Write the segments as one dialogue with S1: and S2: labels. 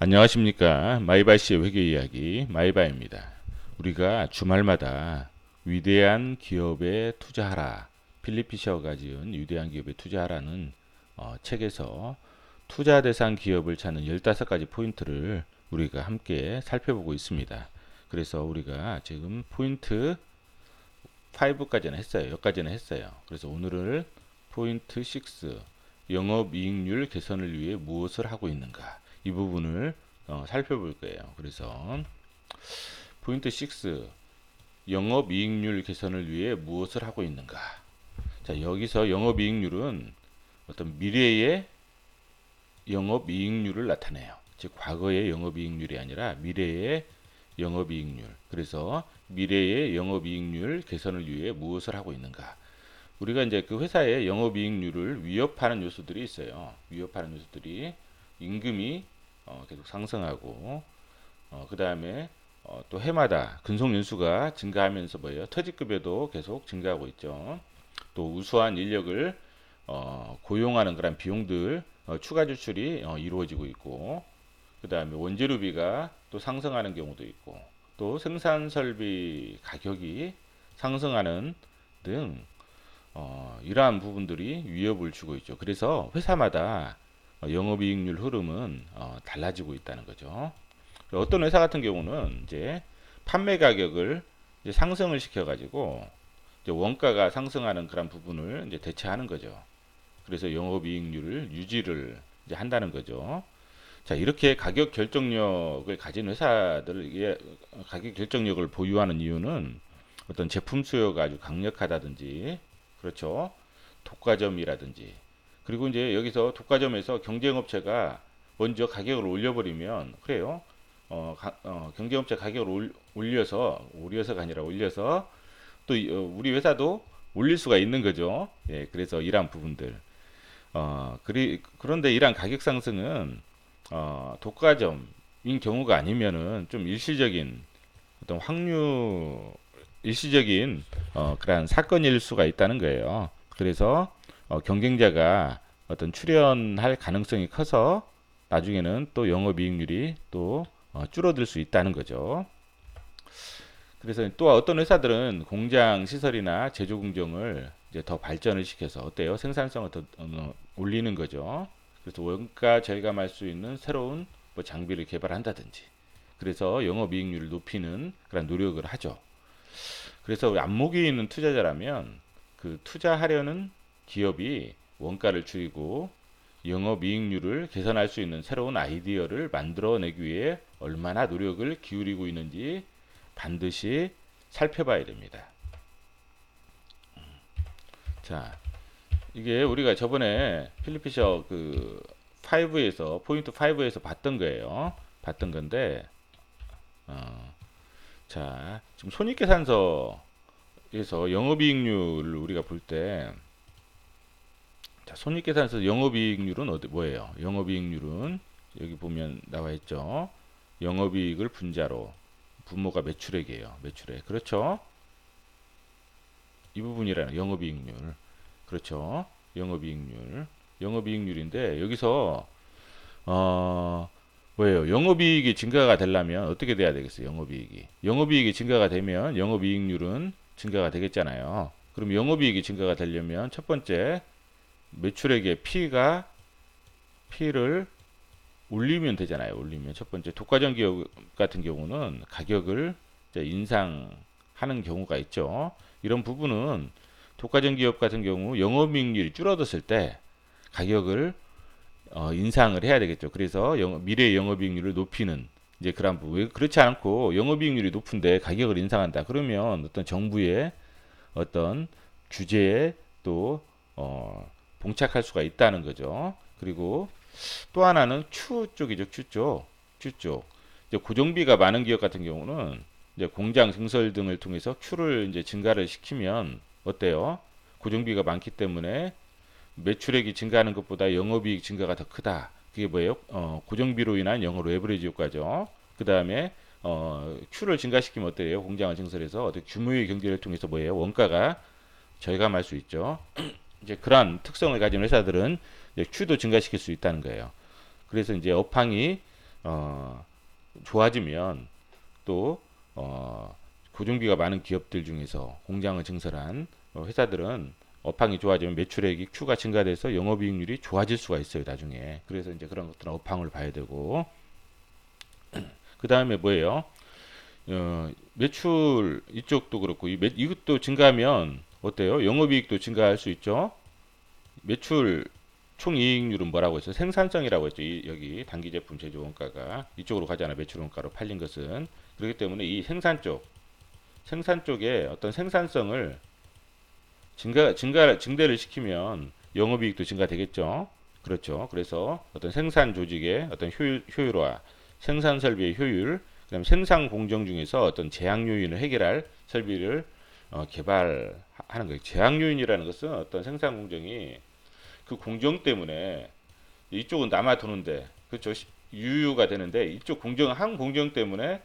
S1: 안녕하십니까. 마이바이씨의 회계 이야기 마이바입니다. 우리가 주말마다 위대한 기업에 투자하라, 필립 피셔가 지은 위대한 기업에 투자하라는 책에서 투자 대상 기업을 찾는 15가지 포인트를 우리가 함께 살펴보고 있습니다. 그래서 우리가 지금 포인트 5까지는 했어요. 여기까지는 했어요. 그래서 오늘은 포인트 6, 영업이익률 개선을 위해 무엇을 하고 있는가, 이 부분을 살펴볼 거예요. 그래서 포인트 6, 영업이익률 개선을 위해 무엇을 하고 있는가. 자, 여기서 영업이익률은 어떤 미래의 영업이익률을 나타내요. 즉 과거의 영업이익률이 아니라 미래의 영업이익률. 그래서 미래의 영업이익률 개선을 위해 무엇을 하고 있는가. 우리가 이제 그 회사의 영업이익률을 위협하는 요소들이 있어요. 위협하는 요소들이 임금이 계속 상승하고, 그 다음에 또 해마다 근속연수가 증가하면서 뭐예요? 퇴직급여도 계속 증가하고 있죠. 또 우수한 인력을 고용하는 그런 비용들, 추가 지출이 이루어지고 있고, 그 다음에 원재료비가 또 상승하는 경우도 있고, 또 생산 설비 가격이 상승하는 등 이러한 부분들이 위협을 주고 있죠. 그래서 회사마다 영업이익률 흐름은 달라지고 있다는 거죠. 어떤 회사 같은 경우는 이제 판매 가격을 이제 상승을 시켜가지고 이제 원가가 상승하는 그런 부분을 이제 대체하는 거죠. 그래서 영업이익률을 유지를 이제 한다는 거죠. 자, 이렇게 가격 결정력을 가진 회사들, 가격 결정력을 보유하는 이유는 어떤 제품 수요가 아주 강력하다든지, 그렇죠. 독과점이라든지, 그리고 이제 여기서 독과점에서 경쟁업체가 먼저 가격을 올려버리면, 그래요. 경쟁업체 가격을 올려서가 아니라 올려서 또 우리 회사도 올릴 수가 있는 거죠. 예, 그래서 이러한 부분들. 그런데 이러한 가격 상승은 독과점인 경우가 아니면은 좀 일시적인 어떤 일시적인 그러한 사건일 수가 있다는 거예요. 그래서 경쟁자가 어떤 출현할 가능성이 커서 나중에는 또 영업이익률이 또 줄어들 수 있다는 거죠. 그래서 또 어떤 회사들은 공장 시설이나 제조 공정을 이제 더 발전을 시켜서 어때요? 생산성을 더 올리는 거죠. 그래서 원가 절감할 수 있는 새로운 뭐 장비를 개발한다든지, 그래서 영업이익률을 높이는 그런 노력을 하죠. 그래서 안목이 있는 투자자라면 그 투자하려는 기업이 원가를 줄이고 영업이익률을 개선할 수 있는 새로운 아이디어를 만들어내기 위해 얼마나 노력을 기울이고 있는지 반드시 살펴봐야 됩니다. 자, 이게 우리가 저번에 필리피셔 그 5에서 포인트 5에서 봤던 거예요. 봤던 건데, 자, 지금 손익계산서에서 영업이익률을 우리가 볼 때, 자, 손익계산서 영업이익률은 뭐예요? 영업이익률은 여기 보면 나와 있죠. 영업이익을 분자로, 분모가 매출액이에요. 매출액. 그렇죠? 이 부분이라는 영업이익률. 그렇죠? 영업이익률. 영업이익률인데 여기서 뭐예요? 영업이익이 증가가 되려면 어떻게 돼야 되겠어요? 영업이익이 증가가 되면 영업이익률은 증가가 되겠잖아요. 그럼 영업이익이 증가가 되려면 첫 번째 매출액의 P를 올리면 되잖아요. 올리면 첫 번째 독과점 기업 같은 경우는 가격을 인상하는 경우가 있죠. 이런 부분은 독과점 기업 같은 경우 영업이익률이 줄어들었을 때 가격을 인상을 해야 되겠죠. 그래서 미래 영업이익률을 높이는 이제 그런 부분. 왜 그렇지 않고 영업이익률이 높은데 가격을 인상한다. 그러면 어떤 정부의 어떤 규제에 또 봉착할 수가 있다는 거죠. 그리고 또 하나는 추 쪽이죠. 추 쪽. 이제 고정비가 많은 기업 같은 경우는 이제 공장 증설 등을 통해서 Q를 이제 증가를 시키면 어때요? 고정비가 많기 때문에 매출액이 증가하는 것보다 영업이익 증가가 더 크다. 그게 뭐예요? 고정비로 인한 영업 레버리지 효과죠. 그 다음에 Q를 증가시키면 어때요? 공장을 증설해서 어떤 규모의 경제를 통해서 뭐예요? 원가가 절감할 수 있죠. 이제 그러한 특성을 가진 회사들은 이제 Q도 증가시킬 수 있다는 거예요. 그래서 이제 업황이 어, 좋아지면 또 고정비가 많은 기업들 중에서 공장을 증설한 회사들은 업황이 좋아지면 매출액이 Q가 증가돼서 영업이익률이 좋아질 수가 있어요 나중에. 그래서 이제 그런 것들은 업황을 봐야 되고, 그 다음에 뭐예요? 매출 이쪽도 그렇고 이것도 증가하면 어때요? 영업이익도 증가할 수 있죠. 매출 총이익률은 뭐라고 했어요? 생산성이라고 했죠. 여기 단기 제품 제조 원가가 이쪽으로 가잖아. 매출 원가로 팔린 것은. 그렇기 때문에 이 생산 쪽에 어떤 생산성을 증대를 시키면 영업이익도 증가되겠죠. 그렇죠. 그래서 어떤 생산 조직의 어떤 효율화, 생산 설비의 효율, 그다음 생산 공정 중에서 어떤 제약 요인을 해결할 설비를 개발하는 거예요. 제약 요인이라는 것은 어떤 생산 공정이 그 공정 때문에 이쪽은 남아 도는데, 그렇죠. 유유가 되는데 이쪽 한 공정 때문에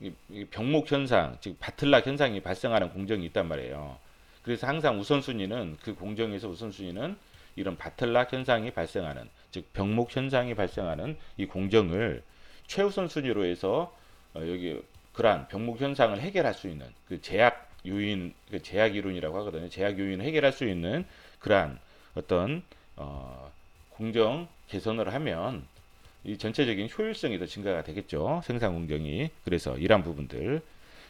S1: 이 병목 현상, 즉 바틀락 현상이 발생하는 공정이 있단 말이에요. 그래서 항상 우선순위는 그 공정에서 우선순위는 이런 바틀락 현상이 발생하는, 즉 병목 현상이 발생하는 이 공정을 최우선 순위로 해서 여기 그러한 병목 현상을 해결할 수 있는 그 제약 요인, 그 제약 이론이라고 하거든요. 제약 요인을 해결할 수 있는 그러한 어떤 공정 개선을 하면 이 전체적인 효율성이 더 증가가 되겠죠. 생산 공정이. 그래서 이러한 부분들.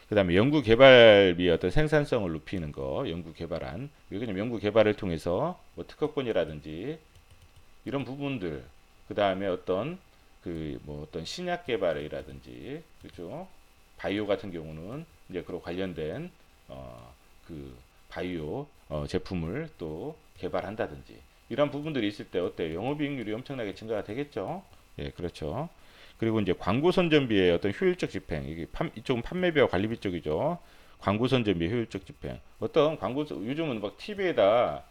S1: 그다음에 연구 개발비 어떤 생산성을 높이는 거, 연구 개발한, 그냥 연구 개발을 통해서 뭐 특허권이라든지 이런 부분들. 그다음에 어떤 그 뭐 어떤 신약 개발이라든지, 그죠? 바이오 같은 경우는 이제 그런 관련된 그 바이오 제품을 또 개발한다든지 이런 부분들이 있을 때 어때요? 영업이익률이 엄청나게 증가가 되겠죠. 예, 그렇죠. 그리고 이제 광고 선전비의 어떤 효율적 집행, 이쪽은 판매비와 관리비 쪽이죠. 광고 선전비 효율적 집행. 어떤 광고 요즘은 막 TV에다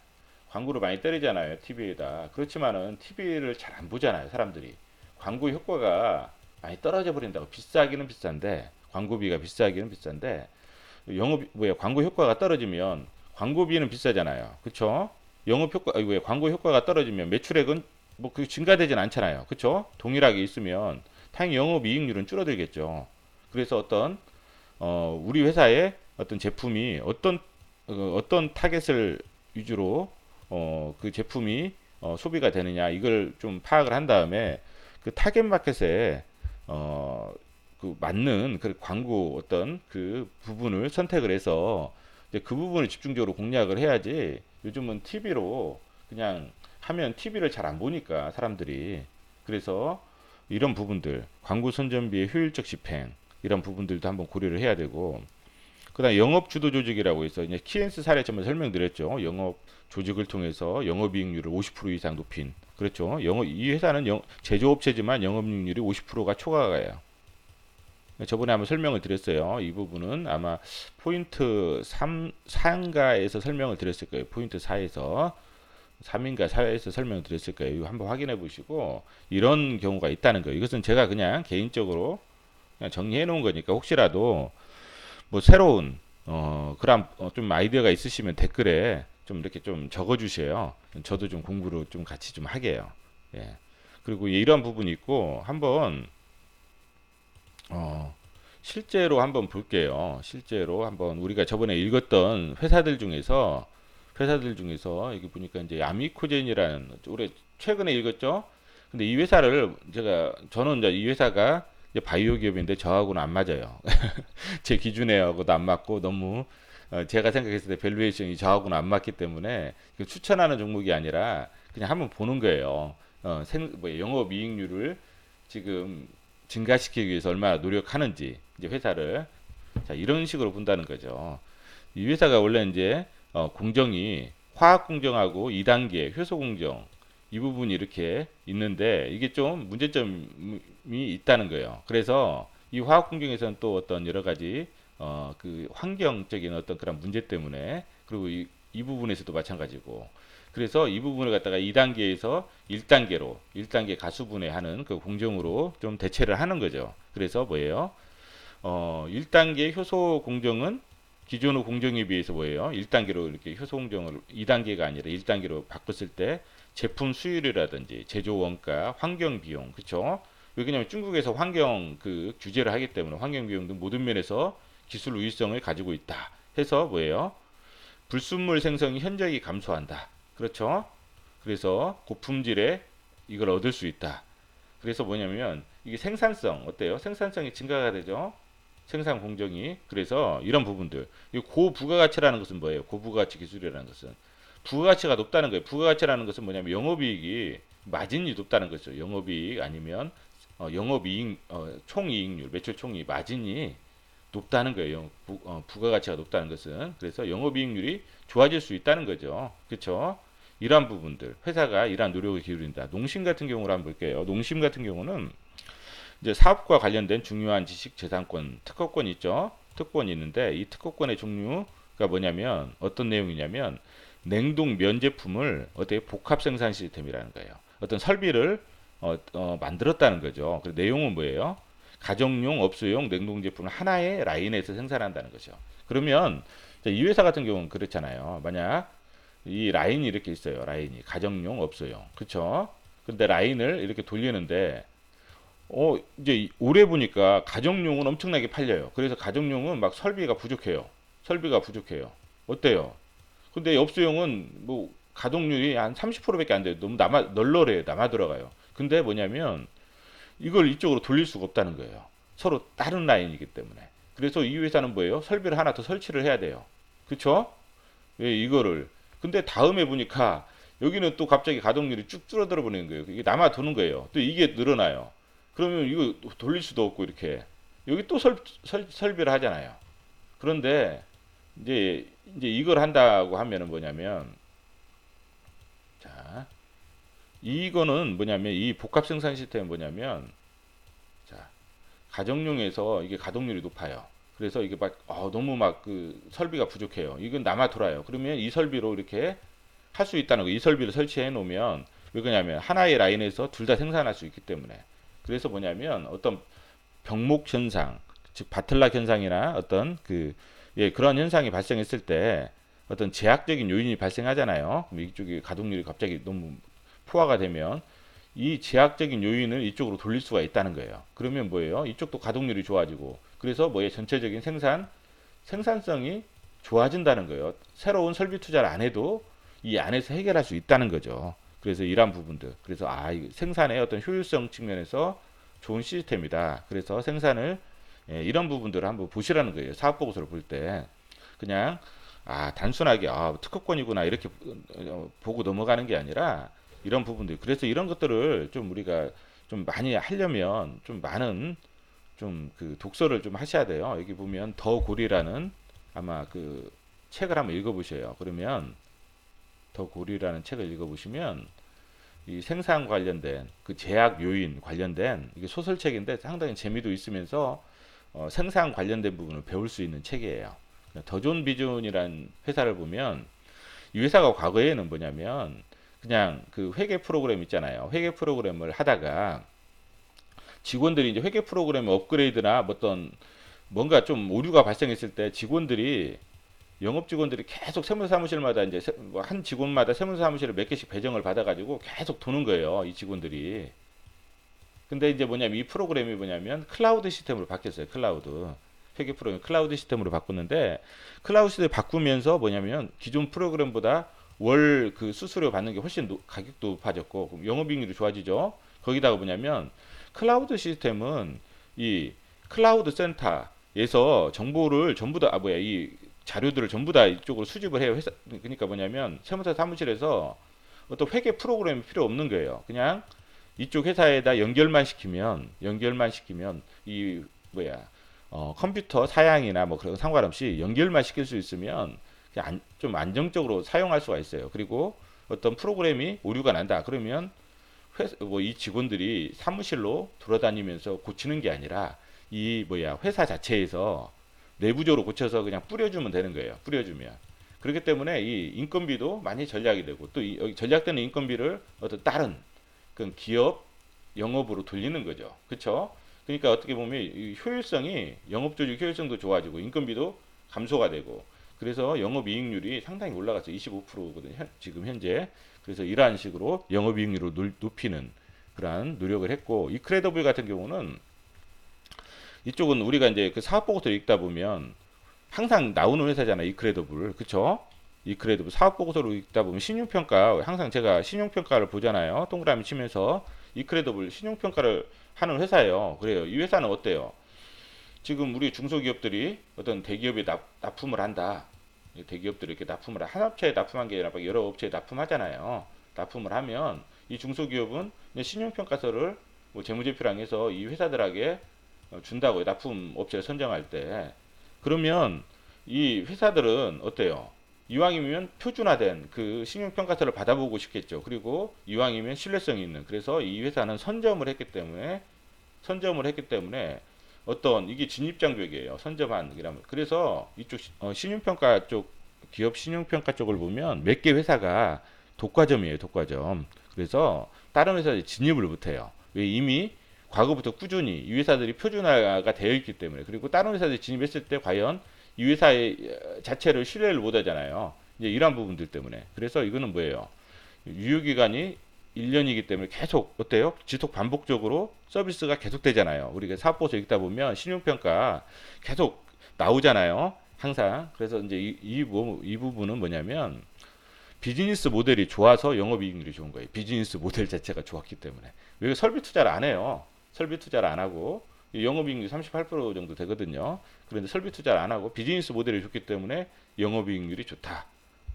S1: 광고를 많이 때리잖아요. TV에다. 그렇지만은 TV를 잘 안 보잖아요, 사람들이. 광고 효과가 많이 떨어져 버린다고. 비싸기는 비싼데 광고비가 비싸기는 비싼데 광고 효과가 떨어지면 광고비는 비싸잖아요. 그쵸? 광고 효과가 떨어지면 매출액은 뭐 그 증가되진 않잖아요. 그쵸? 동일하게 있으면 당연히 영업 이익률은 줄어들겠죠. 그래서 우리 회사의 어떤 제품이 어떤 타겟을 위주로 그 제품이 소비가 되느냐 이걸 좀 파악을 한 다음에 그 타겟 마켓에 그 맞는 그 광고 어떤 그 부분을 선택을 해서 이제 그 부분을 집중적으로 공략을 해야지. 요즘은 TV로 그냥 하면 TV를 잘 안 보니까 사람들이. 그래서 이런 부분들 광고 선전비의 효율적 집행 이런 부분들도 한번 고려를 해야 되고, 그다음 영업 주도 조직이라고 해서 이제 키엔스 사례 처음 설명드렸죠. 영업 조직을 통해서 영업이익률을 50% 이상 높인, 그렇죠. 이 회사는 제조업체지만 영업이익률이 50%가 초과가요. 저번에 한번 설명을 드렸어요. 이 부분은 아마 포인트 4인가에서 설명을 드렸을 거예요. 포인트 4에서 3인가 4에서 설명을 드렸을 거예요. 이거 한번 확인해 보시고 이런 경우가 있다는 거예요. 이것은 제가 그냥 개인적으로 그냥 정리해 놓은 거니까 혹시라도 뭐 새로운 그런 좀 아이디어가 있으시면 댓글에 좀 이렇게 좀 적어 주세요. 저도 좀 공부를 좀 같이 좀 하게요. 예. 그리고 이런 부분이 있고 한번 어, 실제로 한번 볼게요. 실제로 한번 우리가 저번에 읽었던 회사들 중에서 여기 보니까 이제 아미코젠이라는 올해 최근에 읽었죠. 근데 이 회사를 저는 이제 이 회사가 이제 바이오 기업인데 저하고는 안 맞아요. 제 기준에하고도 안 맞고 너무 제가 생각했을 때 밸류에이션이 저하고는 안 맞기 때문에 추천하는 종목이 아니라 그냥 한번 보는 거예요. 영업 이익률을 지금 증가시키기 위해서 얼마나 노력하는지 이제 회사를 자 이런 식으로 본다는 거죠. 이 회사가 원래 이제 공정이 화학 공정하고 2단계 효소 공정 이 부분이 이렇게 있는데 이게 좀 문제점이 있다는 거예요. 그래서 이 화학 공정에서는 또 어떤 여러 가지 그 환경적인 어떤 그런 문제 때문에 그리고 이 부분에서도 마찬가지고 그래서 이 부분을 갖다가 2단계에서 1단계 가수분해하는 그 공정으로 좀 대체를 하는 거죠. 그래서 뭐예요? 1단계 효소 공정은 기존의 공정에 비해서 뭐예요? 1단계로 이렇게 효소 공정을 2단계가 아니라 1단계로 바꿨을 때 제품 수율이라든지 제조 원가, 환경 비용, 그렇죠? 왜냐하면 중국에서 환경 그 규제를 하기 때문에 환경 비용 등 모든 면에서 기술 우위성을 가지고 있다. 해서 뭐예요? 불순물 생성이 현저히 감소한다. 그렇죠? 그래서 고품질의 이걸 얻을 수 있다. 그래서 뭐냐면 이게 생산성 어때요? 생산성이 증가가 되죠. 생산 공정이. 그래서 이런 부분들. 이 고부가가치라는 것은 뭐예요? 고부가가치 기술이라는 것은 부가가치가 높다는 거예요. 부가가치라는 것은 뭐냐면 영업이익이 마진이 높다는 거죠. 영업이익 아니면 영업이익 총이익률, 매출 총이익 마진이 높다는 거예요. 부가가치가 높다는 것은. 그래서 영업이익률이 좋아질 수 있다는 거죠. 그렇죠? 이러한 부분들 회사가 이러한 노력을 기울인다. 농심 같은 경우를 한번 볼게요. 농심 같은 경우는 이제 사업과 관련된 중요한 지식 재산권 특허권 있죠. 특권이 있는데 이 특허권의 종류가 뭐냐면 어떤 내용이냐면 냉동 면 제품을 어떻게 복합 생산 시스템이라는 거예요. 어떤 설비를 만들었다는 거죠. 그 내용은 뭐예요? 가정용, 업소용 냉동 제품을 하나의 라인에서 생산한다는 거죠. 그러면 이 회사 같은 경우는 그렇잖아요. 만약 이 라인이 이렇게 있어요. 라인이 가정용, 업소용, 그렇죠? 근데 라인을 이렇게 돌리는데 이제 오래 보니까 가정용은 엄청나게 팔려요. 그래서 가정용은 막 설비가 부족해요. 설비가 부족해요. 어때요? 근데 업소용은 뭐 가동률이 한 30%밖에 안 돼요. 너무 널널해요. 남아 들어가요. 근데 뭐냐면 이걸 이쪽으로 돌릴 수가 없다는 거예요. 서로 다른 라인이기 때문에. 그래서 이 회사는 뭐예요? 설비를 하나 더 설치를 해야 돼요. 그쵸? 왜 이거를. 근데 다음에 보니까 여기는 또 갑자기 가동률이 쭉 줄어들어 버리는 거예요. 이게 남아 도는 거예요. 또 이게 늘어나요. 그러면 이거 돌릴 수도 없고 이렇게. 여기 또 설비를 하잖아요. 그런데 이제 이걸 한다고 하면은 뭐냐면 자, 이거는 뭐냐면 이 복합 생산 시스템은 뭐냐면 자, 가정용에서 이게 가동률이 높아요. 그래서 이게 막 너무 막 그 설비가 부족해요. 이건 남아 돌아요. 그러면 이 설비로 이렇게 할 수 있다는 거. 이 설비를 설치해 놓으면 왜 그러냐면 하나의 라인에서 둘 다 생산할 수 있기 때문에. 그래서 뭐냐면 어떤 병목 현상, 즉 바틀락 현상이나 어떤 그런 현상이 발생했을 때 어떤 제약적인 요인이 발생하잖아요. 그럼 이쪽이 가동률이 갑자기 너무 포화가 되면 이 제약적인 요인을 이쪽으로 돌릴 수가 있다는 거예요. 그러면 뭐예요? 이쪽도 가동률이 좋아지고 그래서 뭐예요? 전체적인 생산성이 좋아진다는 거예요. 새로운 설비 투자를 안 해도 이 안에서 해결할 수 있다는 거죠. 그래서 이러한 부분들. 그래서 생산의 어떤 효율성 측면에서 좋은 시스템이다. 그래서 생산을 이런 부분들을 한번 보시라는 거예요. 사업 보고서를 볼 때. 그냥 단순하게 특허권이구나 이렇게 보고 넘어가는 게 아니라 이런 부분들. 그래서 이런 것들을 좀 우리가 좀 많이 하려면 좀 많은 좀 그 독서를 좀 하셔야 돼요. 여기 보면 더 고리라는 아마 그 책을 한번 읽어보셔요. 그러면 더 고리라는 책을 읽어보시면 이 생산 관련된 그 제약 요인 관련된 이게 소설책인데 상당히 재미도 있으면서 생산 관련된 부분을 배울 수 있는 책이에요. 더존 비존이란 회사를 보면 이 회사가 과거에는 뭐냐면 그냥 그 회계 프로그램 있잖아요. 회계 프로그램을 하다가 직원들이 이제 회계 프로그램 업그레이드나 어떤 뭔가 좀 오류가 발생했을 때 영업 직원들이 계속 세무사무실마다 이제 한 직원마다 세무사무실에 몇 개씩 배정을 받아가지고 계속 도는 거예요. 이 직원들이. 근데 이제 뭐냐면 이 프로그램이 뭐냐면 클라우드 시스템으로 바뀌었어요. 클라우드. 회계 프로그램 클라우드 시스템으로 바꿨는데 클라우드 시스템 바꾸면서 뭐냐면 기존 프로그램보다 월 그 수수료 받는 게 훨씬 가격도 높아졌고 그럼 영업이익률이 좋아지죠. 거기다가 뭐냐면 클라우드 시스템은 이 클라우드 센터에서 정보를 전부 다 이 자료들을 전부 다 이쪽으로 수집을 해요. 그러니까 뭐냐면 세무사 사무실에서 어떤 회계 프로그램이 필요 없는 거예요. 그냥 이쪽 회사에다 연결만 시키면 이 컴퓨터 사양이나 뭐 그런 상관없이 연결만 시킬 수 있으면 그냥 좀 안정적으로 사용할 수가 있어요. 그리고 어떤 프로그램이 오류가 난다. 그러면 이 직원들이 사무실로 돌아다니면서 고치는 게 아니라 회사 자체에서 내부적으로 고쳐서 그냥 뿌려주면 되는 거예요. 뿌려주면. 그렇기 때문에 이 인건비도 많이 절약이 되고 또 여기 절약되는 인건비를 어떤 다른 그 기업 영업으로 돌리는 거죠. 그렇죠? 그러니까 어떻게 보면 이 효율성이 영업 조직 효율성도 좋아지고 인건비도 감소가 되고 그래서 영업이익률이 상당히 올라갔어요. 25%거든요. 지금 현재. 그래서 이러한 식으로 영업이익률을 높이는 그러한 노력을 했고, 이크레더블 같은 경우는 이쪽은 우리가 이제 그 사업 보고서를 읽다 보면 항상 나오는 회사잖아요. 이크레더블. 그쵸? 이크레더블 사업 보고서를 읽다 보면 신용평가, 항상 제가 신용평가를 보잖아요. 동그라미 치면서 이크레더블 신용평가를 하는 회사예요. 그래요. 이 회사는 어때요? 지금 우리 중소기업들이 어떤 대기업에 납품을 한다. 대기업들이 이렇게 납품을 한 업체에 납품한 게 아니라 막 여러 업체에 납품하잖아요. 납품을 하면 이 중소기업은 이제 신용평가서를 뭐 재무제표랑 해서 이 회사들에게 준다고요. 납품 업체를 선정할 때. 그러면 이 회사들은 어때요? 이왕이면 표준화된 그 신용평가서를 받아보고 싶겠죠. 그리고 이왕이면 신뢰성이 있는. 그래서 이 회사는 선점을 했기 때문에 어떤 이게 진입장벽이에요. 선점한. 그래서 이쪽 신용평가 쪽 기업 신용평가 쪽을 보면 몇 개 회사가 독과점이에요. 독과점. 그래서 다른 회사에 진입을 못해요. 왜? 이미 과거부터 꾸준히 이 회사들이 표준화가 되어 있기 때문에. 그리고 다른 회사들이 진입했을 때 과연 이 회사의 자체를 신뢰를 못 하잖아요. 이제 이런 부분들 때문에. 그래서 이거는 뭐예요? 유효기간이 1년이기 때문에 계속 어때요? 지속 반복적으로 서비스가 계속 되잖아요. 우리가 사업보고서 읽다 보면 신용평가 계속 나오잖아요. 항상. 그래서 이제 이 부분은 뭐냐면 비즈니스 모델이 좋아서 영업이익률이 좋은 거예요. 비즈니스 모델 자체가 좋았기 때문에. 왜 설비 투자를 안 해요? 설비 투자를 안 하고 영업이익률 38% 정도 되거든요. 그런데 설비 투자를 안 하고 비즈니스 모델이 좋기 때문에 영업이익률이 좋다.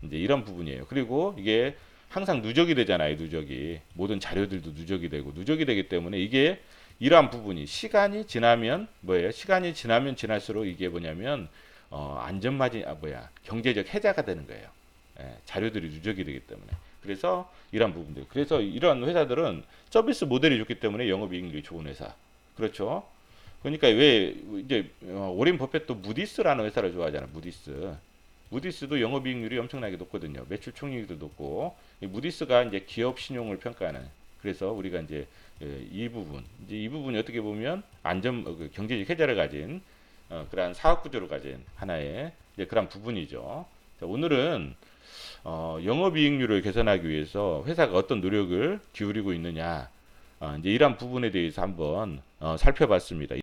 S1: 이제 이런 부분이에요. 그리고 이게 항상 누적이 되잖아요. 누적이. 모든 자료들도 누적이 되고 누적이 되기 때문에 이게 이러한 부분이 시간이 지나면 뭐예요? 시간이 지나면 지날수록 이게 뭐냐면 안전마진 경제적 해자가 되는 거예요. 예, 자료들이 누적이 되기 때문에. 그래서 이런 부분들. 그래서 이런 회사들은 서비스 모델이 좋기 때문에 영업이익률이 좋은 회사. 그렇죠? 그러니까 왜 이제 오린 버핏도 무디스라는 회사를 좋아하잖아요. 무디스. 무디스도 영업이익률이 엄청나게 높거든요. 매출 총이익도 높고 이 무디스가 이제 기업 신용을 평가하는. 그래서 우리가 이제 이 부분이 어떻게 보면 경제적 해자를 가진 그러한 사업 구조를 가진 하나의 이제 그런 부분이죠. 자, 오늘은 영업이익률을 개선하기 위해서 회사가 어떤 노력을 기울이고 있느냐, 이제 이러한 부분에 대해서 한번 살펴봤습니다.